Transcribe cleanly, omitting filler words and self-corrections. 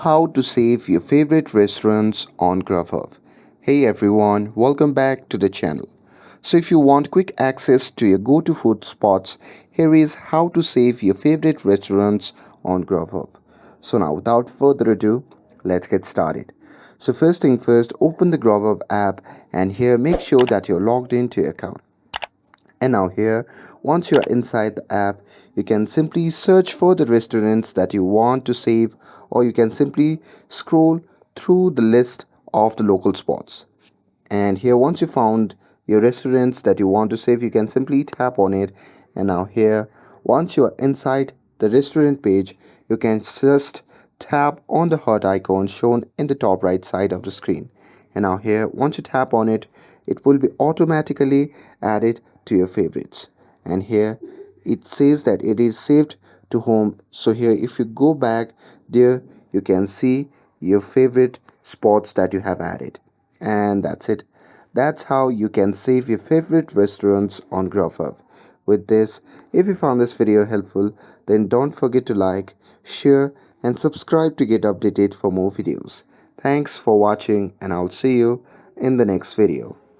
How to save your favorite restaurants on Grubhub. Hey everyone, welcome back to the channel. So if you want quick access to your go-to food spots, here is how to save your favorite restaurants on Grubhub. So now without further ado, let's get started. So first thing first, open the Grubhub app and here make sure that you're logged into your account. And now here, once you're inside the app, you can simply search for the restaurants that you want to save, or you can simply scroll through the list of the local spots. And here, once you found your restaurants that you want to save, you can simply tap on it. And now here, once you are inside the restaurant page, you can just tap on the heart icon shown in the top right side of the screen. And now here, once you tap on it, it will be automatically added to your favorites. And here it says that it is saved to home. So here, if you go back there, you can see your favorite spots that you have added. And that's it. That's how you can save your favorite restaurants on Grubhub. With this, if you found this video helpful, then don't forget to like, share, and subscribe to get updated for more videos. Thanks for watching, and I'll see you in the next video.